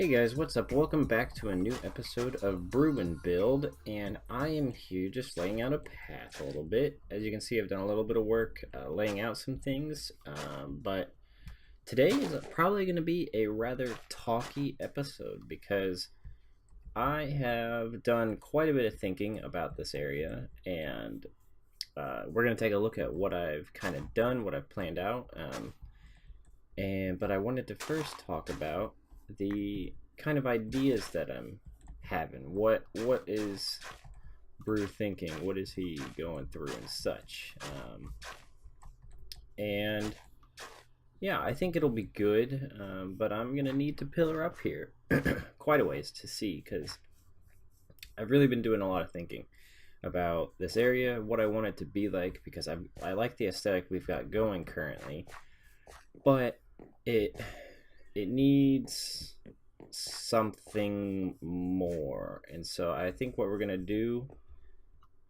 Hey guys, what's up? Welcome back to a new episode of Brew and Build, and I am here just laying out a path a little bit. As you can see, I've done a little bit of work laying out some things, but today is probably going to be a rather talky episode because I have done quite a bit of thinking about this area, and we're going to take a look at what I've kind of done, what I've planned out, but I wanted to first talk about the kind of ideas that I'm having. What is Brew thinking? What is he going through and such? And yeah, I think it'll be good, but I'm gonna need to pillar up here quite a ways to see because I've really been doing a lot of thinking about this area, what I want it to be like, because I like the aesthetic we've got going currently, but it needs something more. And so I think what we're gonna do,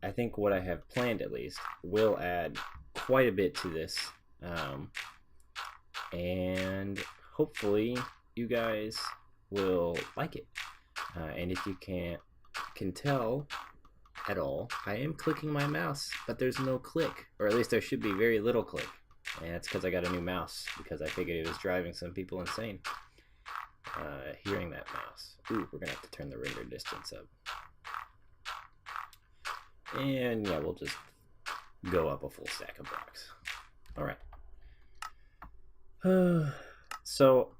I think what I have planned at least, will add quite a bit to this, and hopefully you guys will like it. And if you can tell at all, I am clicking my mouse, but there's no click, or at least there should be very little click. And that's because I got a new mouse, because I figured it was driving some people insane hearing that mouse. Ooh, we're gonna have to turn the render distance up. And yeah, we'll just go up a full stack of blocks. Alright. So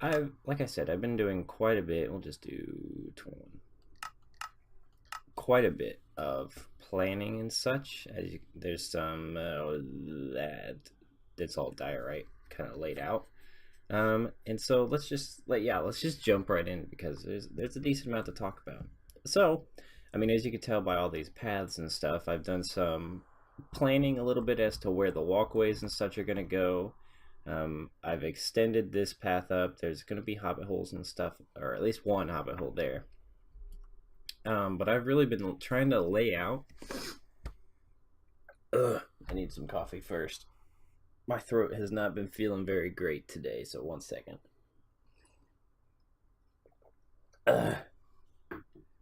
like I said, I've been doing quite a bit. We'll just do 21. Quite a bit of planning and such. There's some it's all diorite kind of laid out. And so let's just jump right in because there's a decent amount to talk about. So, I mean, as you can tell by all these paths and stuff, I've done some planning a little bit as to where the walkways and such are going to go. I've extended this path up. There's going to be hobbit holes and stuff, or at least one hobbit hole there. But I've really been trying to lay out. I need some coffee first. My throat has not been feeling very great today, so 1 second.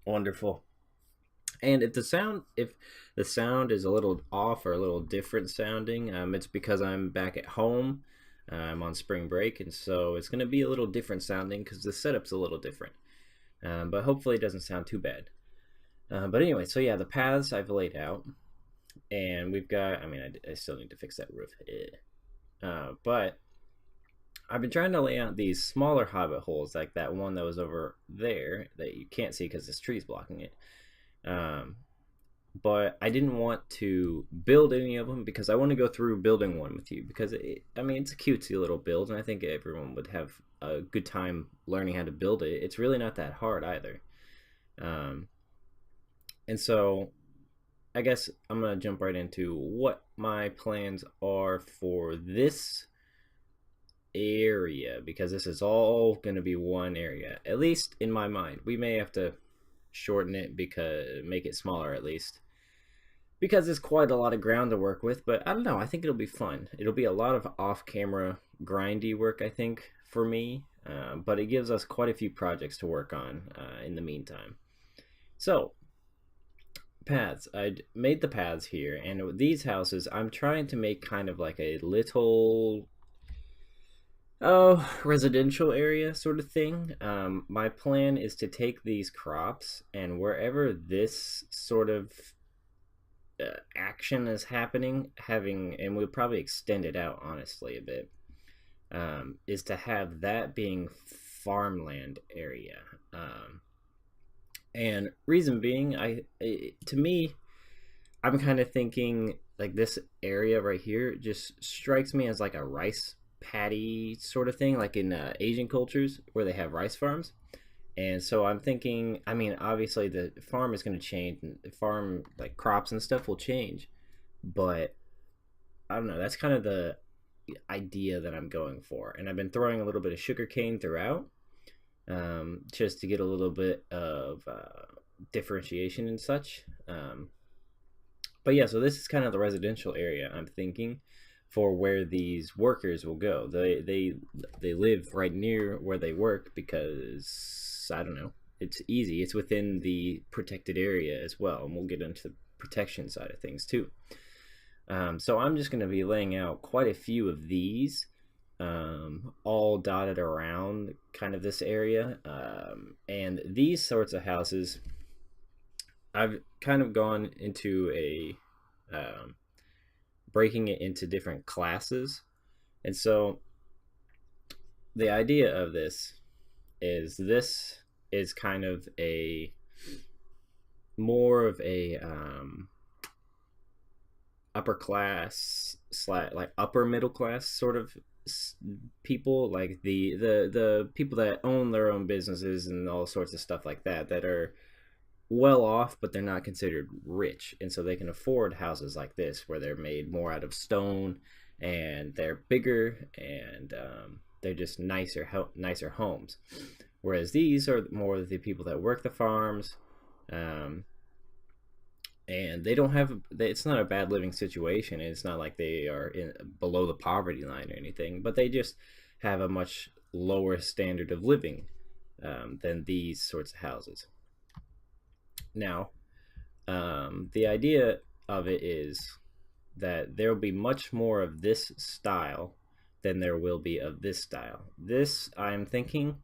Wonderful. And if the sound is a little off or a little different sounding, it's because I'm back at home. I'm on spring break, and so it's going to be a little different sounding because the setup's a little different. But hopefully it doesn't sound too bad. But anyway, so yeah, the paths I've laid out, and we've got, I still need to fix that roof. But I've been trying to lay out these smaller hobbit holes, like that one that was over there that you can't see because this tree's blocking it. But I didn't want to build any of them because I want to go through building one with you because it's a cutesy little build, and I think everyone would have a good time learning how to build it. It's really not that hard either. And so I guess I'm going to jump right into what my plans are for this area, because this is all going to be one area, at least in my mind. We may have to shorten it, make it smaller at least, because there's quite a lot of ground to work with. But I don't know, I think it'll be fun. It'll be a lot of off-camera grindy work, I think, for me, but it gives us quite a few projects to work on in the meantime. So paths, I'd made the paths here, and these houses I'm trying to make kind of like a little residential area sort of thing. My plan is to take these crops, and wherever this sort of action is happening, and we'll probably extend it out honestly a bit, is to have that being farmland area. And reason being, to me, I'm kind of thinking like this area right here just strikes me as like a rice paddy sort of thing, like in Asian cultures where they have rice farms. And so I'm thinking, obviously the farm is going to change, and the farm, like crops and stuff, will change, but I don't know, that's kind of the idea that I'm going for. And I've been throwing a little bit of sugarcane throughout, just to get a little bit of differentiation and such. But yeah, so this is kind of the residential area I'm thinking for where these workers will go. They live right near where they work because it's, I don't know, it's easy. It's within the protected area as well, and we'll get into the protection side of things too. So I'm just going to be laying out quite a few of these, all dotted around kind of this area. And these sorts of houses, I've kind of gone into breaking it into different classes. And so the idea of this is kind of a more of a upper class slash like upper middle class sort of people, like the people that own their own businesses and all sorts of stuff like that, that are well off, but they're not considered rich, and so they can afford houses like this where they're made more out of stone and they're bigger, and they're just nicer homes. Whereas these are more the people that work the farms, um, and they don't have. It's not a bad living situation. It's not like they are below the poverty line or anything, but they just have a much lower standard of living than these sorts of houses. Now, the idea of it is that there will be much more of this style than there will be of this style. This, I'm thinking,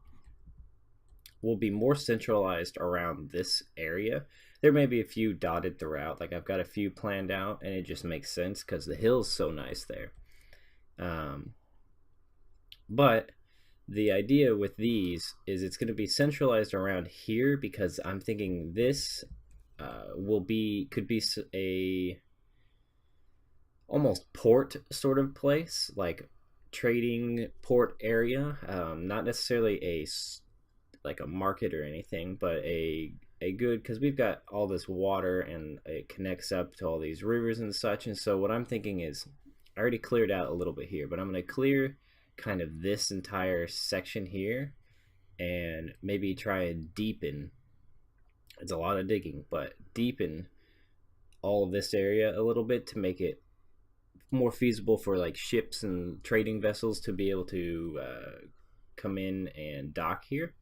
will be more centralized around this area. There may be a few dotted throughout, like I've got a few planned out, and it just makes sense because the hill's so nice there. Um, but the idea with these is it's going to be centralized around here, because I'm thinking this could be a almost port sort of place, like trading port area, not necessarily like a market or anything, but a good, because we've got all this water and it connects up to all these rivers and such. And so what I'm thinking is, I already cleared out a little bit here, but I'm going to clear kind of this entire section here and maybe try and deepen. It's a lot of digging, but deepen all of this area a little bit to make it more feasible for like ships and trading vessels to be able to come in and dock here.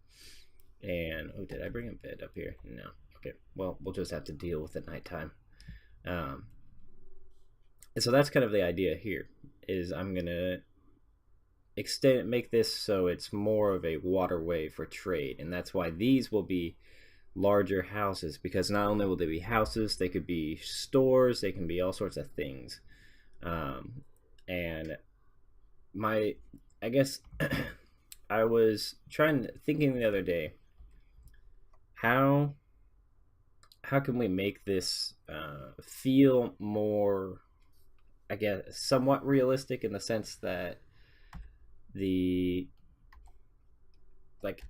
And oh, did I bring a bed up here? No. Okay. Well, we'll just have to deal with it nighttime. And so that's kind of the idea here. Is I'm gonna make this so it's more of a waterway for trade, and that's why these will be larger houses, because not only will they be houses, they could be stores, they can be all sorts of things. And I guess I was thinking the other day, how can we make this feel more, I guess, somewhat realistic, in the sense that the like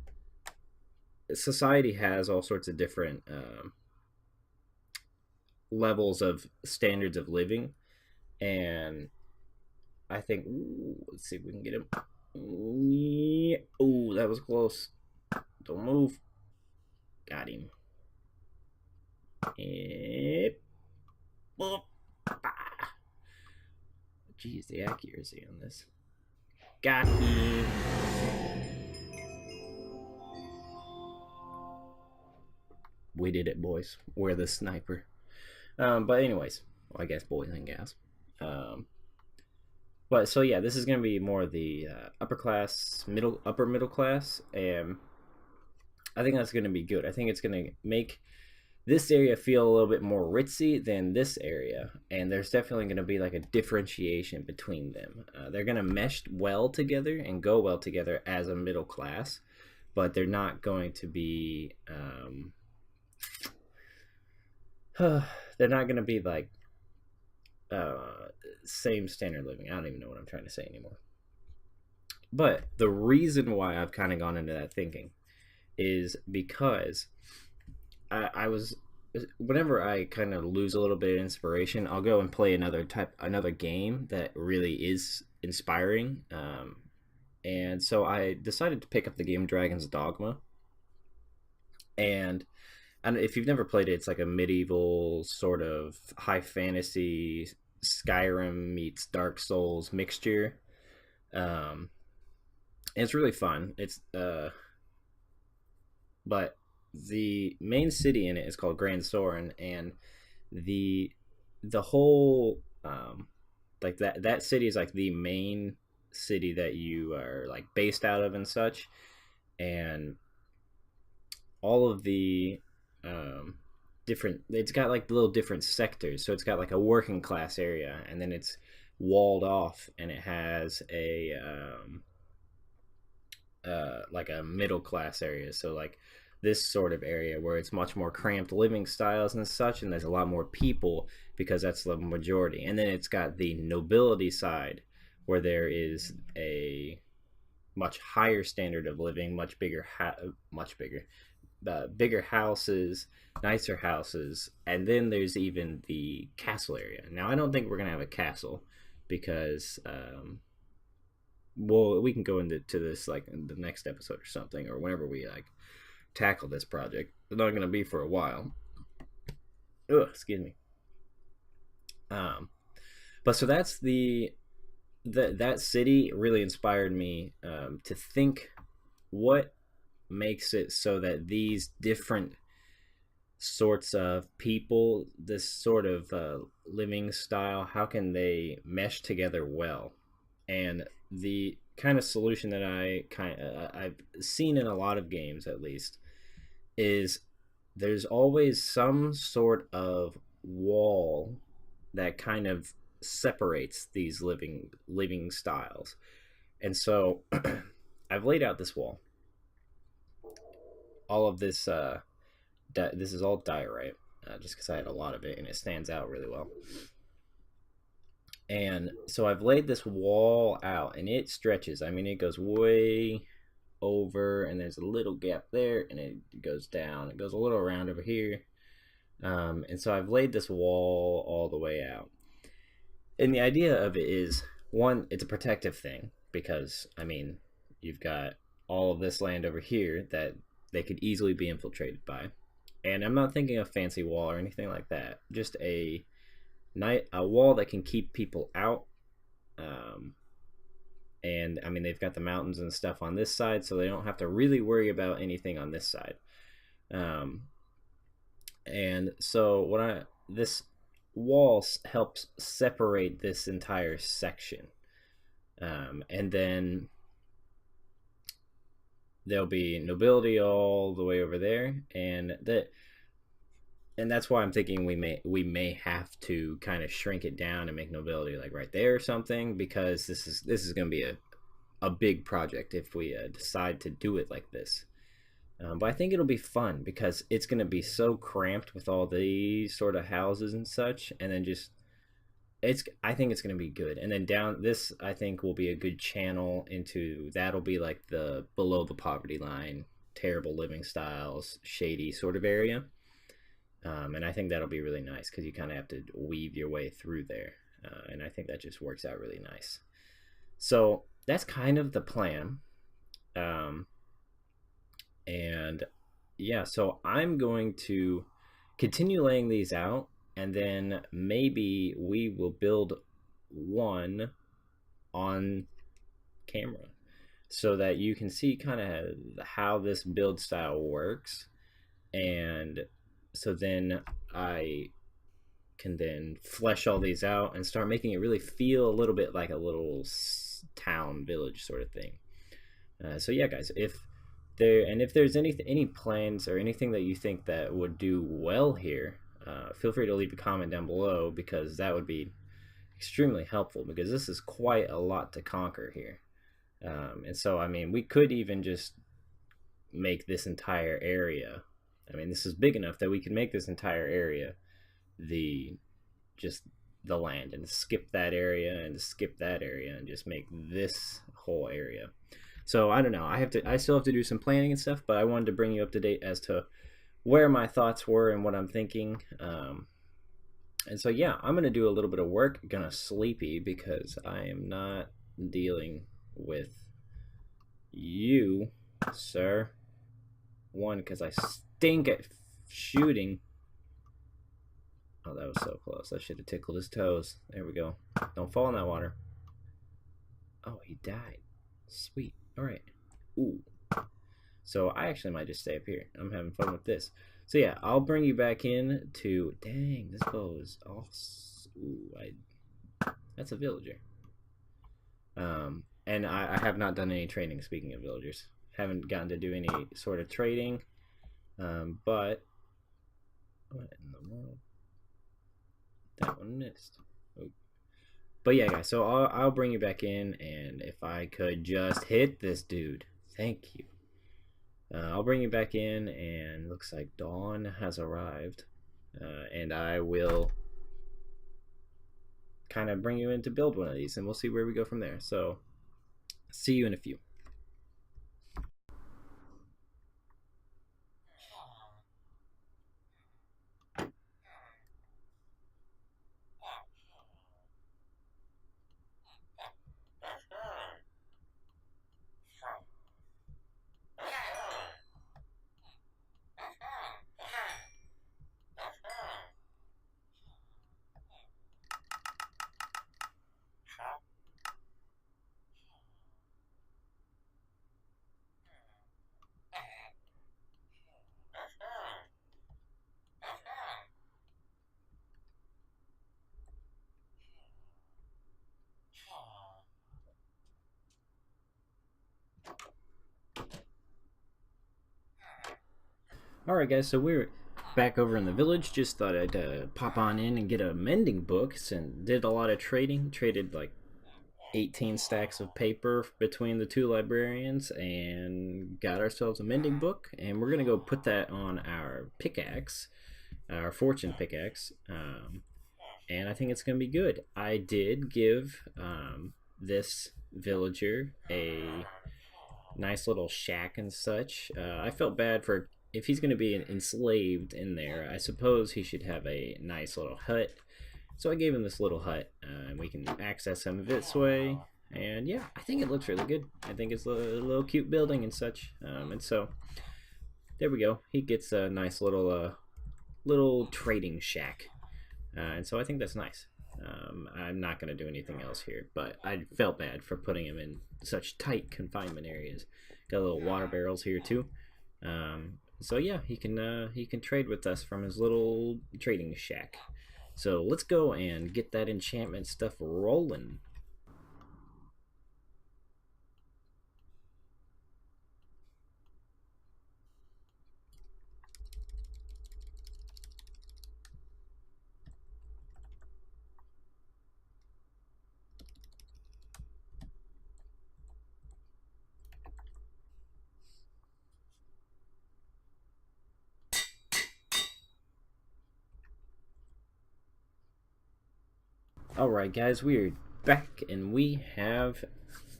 society has all sorts of different levels of standards of living, and I think, let's see if we can get him. Oh, that was close. Don't move. Got him. Yep. Jeez, the accuracy on this. Got him. We did it, boys. We're the sniper. But anyways, well, I guess boys and gals. But so yeah, this is going to be more the upper middle class, and I think that's going to be good. I think it's going to make this area feel a little bit more ritzy than this area, and there's definitely going to be like a differentiation between them. They're going to mesh well together and go well together as a middle class, but they're not going to be they're not going to be like same standard living. I don't even know what I'm trying to say anymore. But the reason why I've kind of gone into that thinking is because I was, whenever I kind of lose a little bit of inspiration, I'll go and play another game that really is inspiring. And so I decided to pick up the game Dragon's Dogma. And if you've never played it, it's like a medieval sort of high fantasy Skyrim meets Dark Souls mixture. And it's really fun. It's but but the main city in it is called Grand Soren, and the the whole like that city is like the main city that you are like based out of and such, and all of the um, different, it's got like little different sectors. So it's got like a working class area, and then it's walled off, and it has a like a middle class area. So like this sort of area where it's much more cramped living styles and such, and there's a lot more people because that's the majority. And then it's got the nobility side where there is a much higher standard of living, much bigger, bigger houses, nicer houses, and then there's even the castle area. Now, I don't think we're gonna have a castle because, well, we can go into this like in the next episode or something, or whenever we like tackle this project. It's not gonna be for a while. Ugh, excuse me. Um, but so that's that city really inspired me to think what makes it so that these different sorts of people, this sort of living style, how can they mesh together well? And the kind of solution that I've seen in a lot of games, at least, is there's always some sort of wall that kind of separates these living styles. And so I've laid out this wall. All of this this is all diorite, just because I had a lot of it and it stands out really well. And so I've laid this wall out, and it stretches. I mean, it goes way over, and there's a little gap there, and it goes down. It goes a little around over here. And so I've laid this wall all the way out. And the idea of it is, one, it's a protective thing because, I mean, you've got all of this land over here that they could easily be infiltrated by. And I'm not thinking of fancy wall or anything like that. Just a wall that can keep people out. And I mean, they've got the mountains and stuff on this side, so they don't have to really worry about anything on this side. And so this wall helps separate this entire section. And then there'll be nobility all the way over there, and that's why I'm thinking we may have to kind of shrink it down and make nobility like right there or something, because this is going to be a big project if we decide to do it like this. But I think it'll be fun because it's going to be so cramped with all these sort of houses and such, and then just I think it's going to be good. And then down this, I think, will be a good channel into that'll be like the below the poverty line, terrible living styles, shady sort of area. And I think that'll be really nice because you kind of have to weave your way through there. And I think that just works out really nice. So that's kind of the plan. And yeah, so I'm going to continue laying these out, and then maybe we will build one on camera so that you can see kind of how this build style works. And so then I can then flesh all these out and start making it really feel a little bit like a little town village sort of thing. So yeah, guys, if there's any plans or anything that you think that would do well here, feel free to leave a comment down below, because that would be extremely helpful, because this is quite a lot to conquer here. And so, I mean, we could even just make this entire area, I mean, this is big enough that we can make this entire area just the land, and skip that area and skip that area and just make this whole area. So I don't know. I still have to do some planning and stuff, but I wanted to bring you up to date as to where my thoughts were and what I'm thinking. And so yeah, I'm gonna do a little bit of work. Gonna sleepy because I am not dealing with you, sir. One, because I stink at shooting. Oh, that was so close. I should have tickled his toes. There we go. Don't fall in that water. Oh, he died. Sweet. All right. Ooh. So I actually might just stay up here. I'm having fun with this. So yeah, I'll bring you back in to. Dang, this bow is all. Ooh, that's a villager. And I have not done any training. Speaking of villagers, haven't gotten to do any sort of trading. But what in the world? That one missed. Oh. But yeah, guys. So I'll bring you back in, and if I could just hit this dude, thank you. I'll bring you back in, and looks like dawn has arrived, and I will kind of bring you in to build one of these, and we'll see where we go from there. So see you in a few. Alright, guys, so we're back over in the village. Just thought I'd pop on in and get a mending book, and did a lot of trading. Traded like 18 stacks of paper between the two librarians and got ourselves a mending book. And we're going to go put that on our pickaxe, our fortune pickaxe. And I think it's going to be good. I did give this villager a nice little shack and such. I felt bad for if he's going to be enslaved in there. I suppose he should have a nice little hut. So I gave him this little hut, and we can access him this way. And yeah, I think it looks really good. I think it's a little cute building and such. And so there we go. He gets a nice little trading shack. And so I think that's nice. I'm not going to do anything else here, but I felt bad for putting him in such tight confinement areas. Got little water barrels here too. So yeah, he can trade with us from his little trading shack. So let's go and get that enchantment stuff rolling. Alright guys, we're back and we have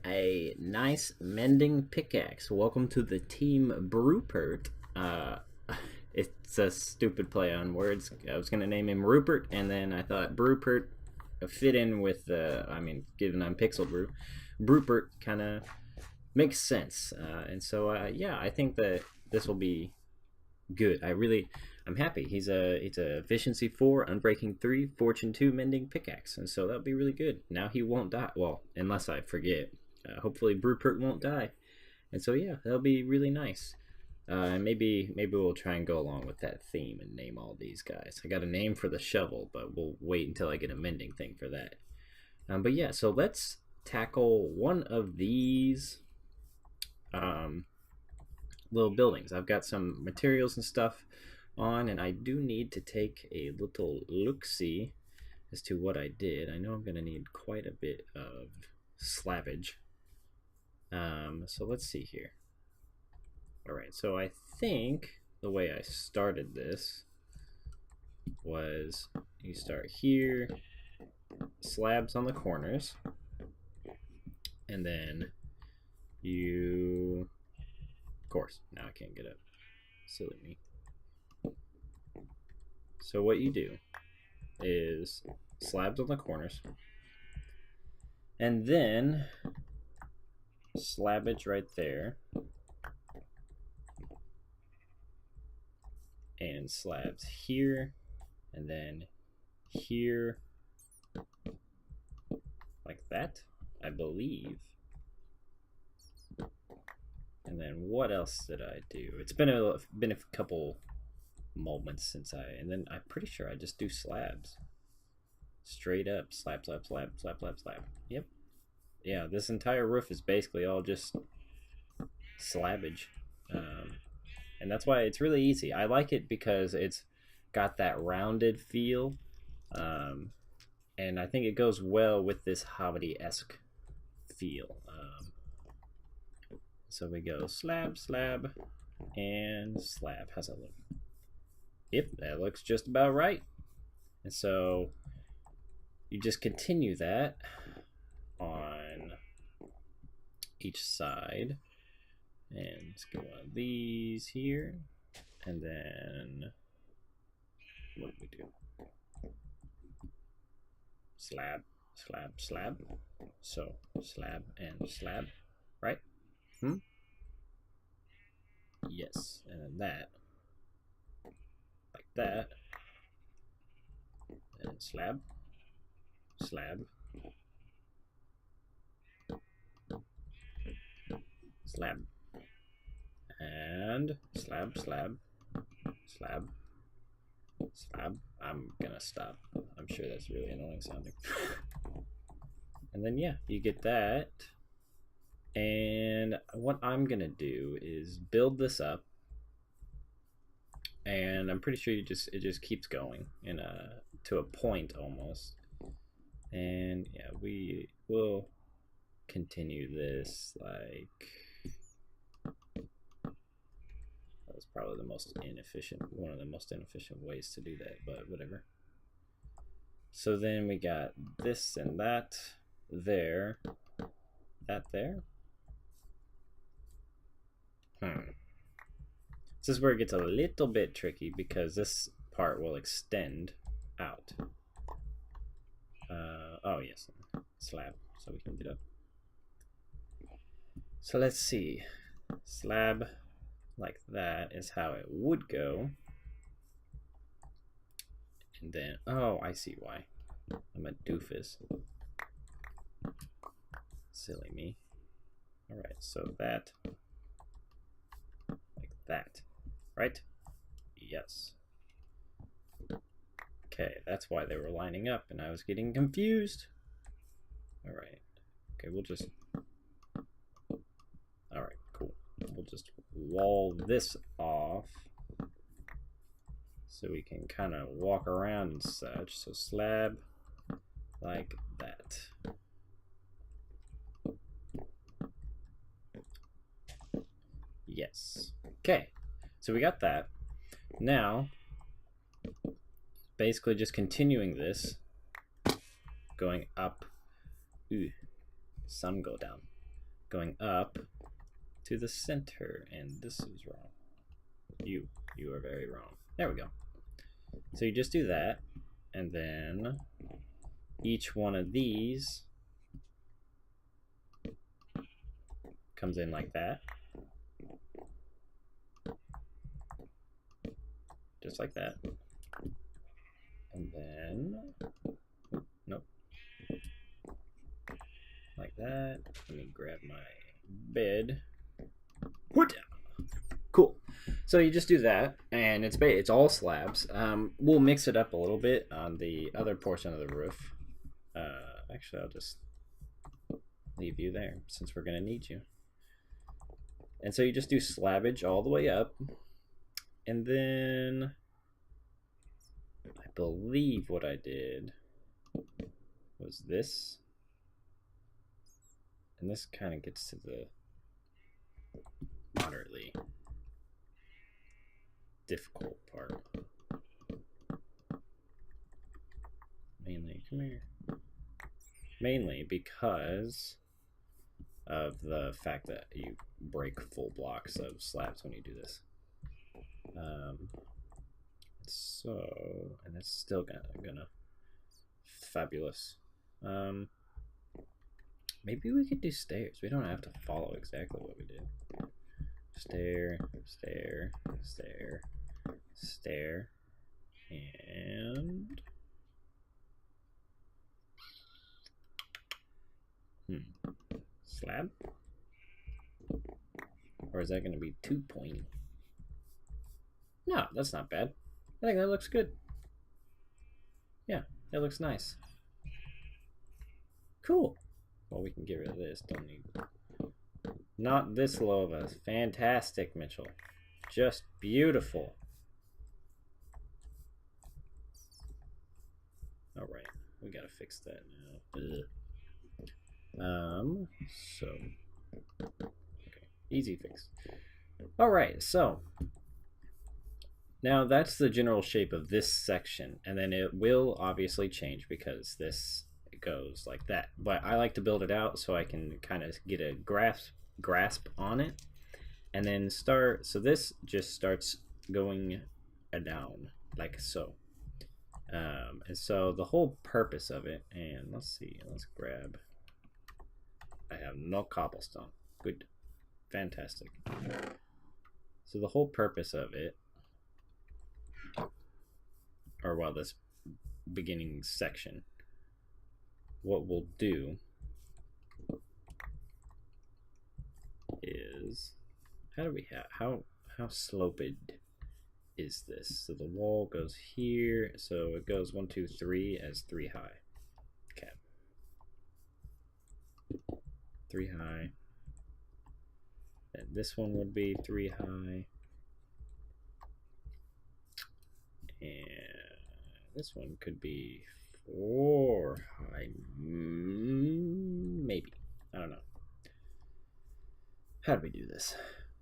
a nice mending pickaxe. Welcome to the team Brewpert. It's a stupid play on words. I was gonna name him Rupert, and then I thought Brewpert fit in with given I'm Pixel Brew, Brewpert kind of makes sense. And so yeah, I think that this will be good. I'm happy. It's a efficiency 4, unbreaking 3, fortune 2 mending pickaxe, and so that'll be really good. Now he won't die. Well, unless I forget. Hopefully Brewpert won't die. And so yeah, that'll be really nice. And maybe we'll try and go along with that theme and name all these guys. I got a name for the shovel, but we'll wait until I get a mending thing for that. But yeah, so let's tackle one of these little buildings. I've got some materials and stuff on, and I do need to take a little look-see as to what I did. I know I'm going to need quite a bit of slabbage. So let's see here. Alright, so I think the way I started this was you start here, slabs on the corners, and then you, of course, now I can't get up. Silly me. So what you do is slabs on the corners, and then slabbage right there, and slabs here, and then here, like that, I believe. And then what else did I do? It's been a couple moments since and then I'm pretty sure I just do slabs. Straight up, slab, slab, slab, slab, slab, slab. Yep. Yeah, this entire roof is basically all just slabbage. And that's why it's really easy. I like it because it's got that rounded feel. And I think it goes well with this hobbity-esque feel. So we go slab, slab, and slab. How's that look? Yep, that looks just about right. And so you just continue that on each side. And let's get one of these here. And then what do we do? Slab, slab, slab. So slab and slab, right? Yes, and then that, like that, and slab, slab, slab, and slab, slab, slab, slab. I'm gonna stop. I'm sure that's really annoying sounding. And then yeah, you get that. And what I'm gonna do is build this up, and I'm pretty sure it just keeps going to a point almost. And yeah, we will continue this like that was probably one of the most inefficient ways to do that, but whatever. So then we got this and that there, that there. This is where it gets a little bit tricky because this part will extend out. Oh yes, slab, so we can get up. So let's see, slab like that is how it would go. And then, oh, I see why. I'm a doofus. Silly me. Alright, so that, like that, right? Yes. Okay, that's why they were lining up and I was getting confused. Alright. Okay, we'll just... Alright, cool. We'll just wall this off so we can kind of walk around and such. So slab like that. Yes. Okay, so we got that. Now, basically just continuing this, going up. Ooh, sun go down. Going up to the center, and this is wrong. You are very wrong. There we go. So you just do that, and then each one of these comes in like that. Just like that. And then, nope. Like that. Let me grab my bed. Cool. So you just do that, and it's all slabs. We'll mix it up a little bit on the other portion of the roof. Actually, I'll just leave you there since we're going to need you. And so you just do slabbage all the way up. And then I believe what I did was this. And this kind of gets to the moderately difficult part. Mainly, come here. Mainly because of the fact that you break full blocks of slabs when you do this. So, and it's still gonna fabulous. Maybe we could do stairs. We don't have to follow exactly what we did. Stair, stair, stair, stair, and slab. Or is that going to be too pointy? No, that's not bad. I think that looks good. Yeah, that looks nice. Cool. Well, we can get rid of this. Don't need. Not this low of us. Fantastic, Mitchell. Just beautiful. All right, we gotta fix that now. So okay, easy fix. All right, so now that's the general shape of this section, and then it will obviously change because this goes like that. But I like to build it out so I can kind of get a grasp on it, and then start. So this just starts going down like so. And so the whole purpose of it, and let's see, let's grab. I have no cobblestone. Good, fantastic. So the whole purpose of it, or well, this beginning section, what we'll do is, how do we have how sloped is this? So the wall goes here, so it goes 1, 2, 3 as 3 high. Okay, 3 high. And this one would be 3 high, and this one could be 4 high, maybe. I don't know. How do we do this?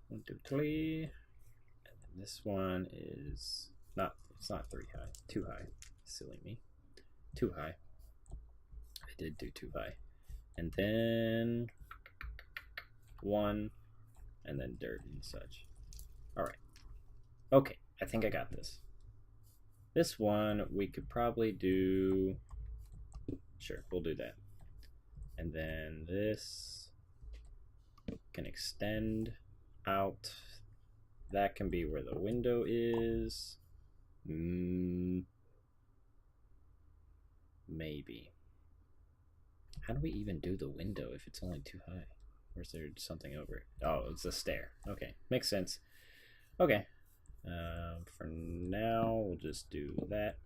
1, 2, 3. And then this one is not. It's not 3 high. 2 high. Silly me. 2 high. I did do 2 high, and then 1, and then dirt and such. All right. Okay. I think I got this. This one we could probably do. Sure, we'll do that. And then this can extend out. That can be where the window is. Maybe. How do we even do the window if it's only too high? Or is there something over it? Oh, it's a stair. Okay, makes sense. Okay. For now, we'll just do that.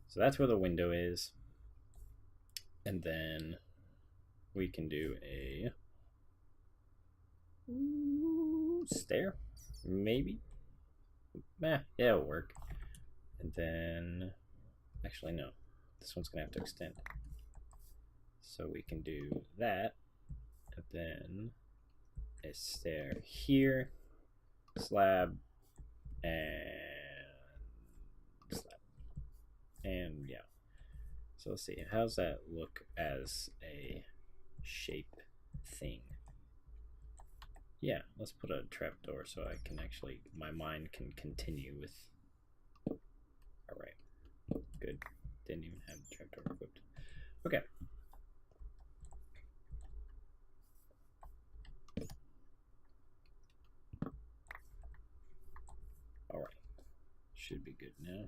So that's where the window is. And then we can do a stair, maybe. Yeah, it'll work. And then, actually no, this one's gonna have to extend. So we can do that, and then a stair here, slab, and slab, and yeah. So let's see, how's that look as a shape thing? Yeah, let's put a trapdoor so I can actually, my mind can continue with. All right, good. Didn't even have the trapdoor equipped. Okay. All right, should be good now.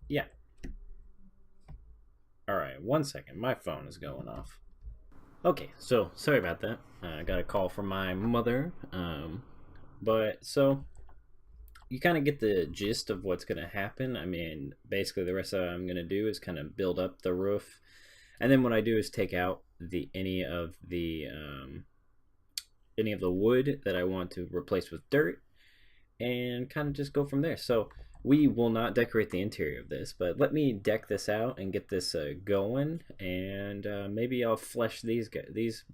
Yeah. All right, 1 second. My phone is going off. Okay, so sorry about that. I got a call from my mother. But so you kind of get the gist of what's going to happen. I mean, basically the rest of what I'm going to do is kind of build up the roof. And then what I do is take out any of the wood that I want to replace with dirt and kind of just go from there. So we will not decorate the interior of this, but let me deck this out and get this going, and maybe I'll flesh these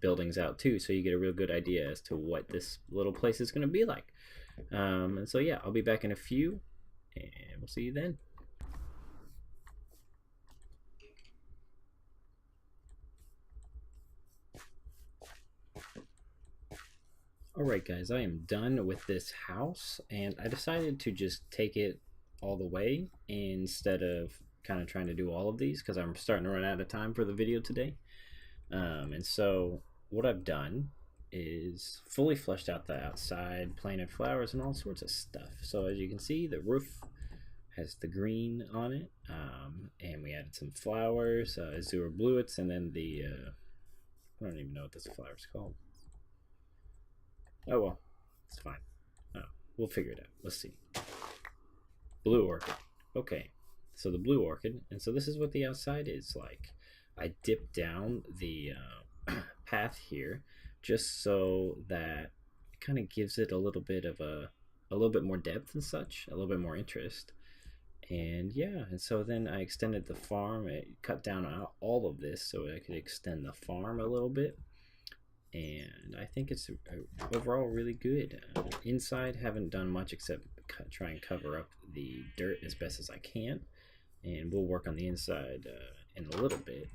buildings out too, so you get a real good idea as to what this little place is going to be like. And so yeah, I'll be back in a few, and we'll see you then. Alright guys, I am done with this house, and I decided to just take it all the way instead of kind of trying to do all of these because I'm starting to run out of time for the video today. And so what I've done is fully fleshed out the outside, planted flowers and all sorts of stuff. So as you can see, the roof has the green on it, and we added some flowers, azure bluets, and then the I don't even know what this flower's called. Oh well, it's fine. Oh, we'll figure it out. Let's see. Blue orchid. Okay, so the blue orchid, and so this is what the outside is like. I dipped down the path here just so that it kind of gives it a little bit of a little bit more depth and such, a little bit more interest. And yeah, and so then I extended the farm. It cut down all of this so I could extend the farm a little bit. And I think it's overall really good. Inside, haven't done much except try and cover up the dirt as best as I can. And we'll work on the inside in a little bit.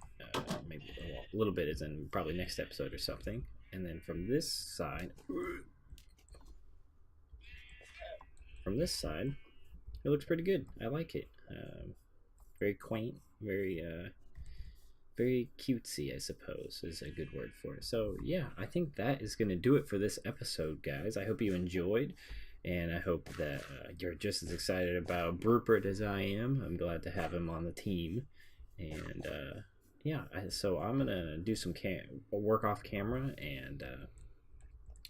Maybe a little bit is in probably next episode or something. And then from this side, it looks pretty good. I like it. Very quaint, very cutesy, I suppose, is a good word for it. So yeah, I think that is going to do it for this episode, guys. I hope you enjoyed, and I hope that you're just as excited about Rupert as I am. I'm glad to have him on the team, and yeah, so I'm gonna do some work off camera and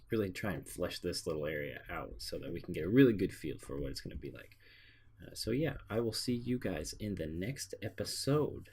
really try and flesh this little area out so that we can get a really good feel for what it's going to be like. So yeah, I will see you guys in the next episode.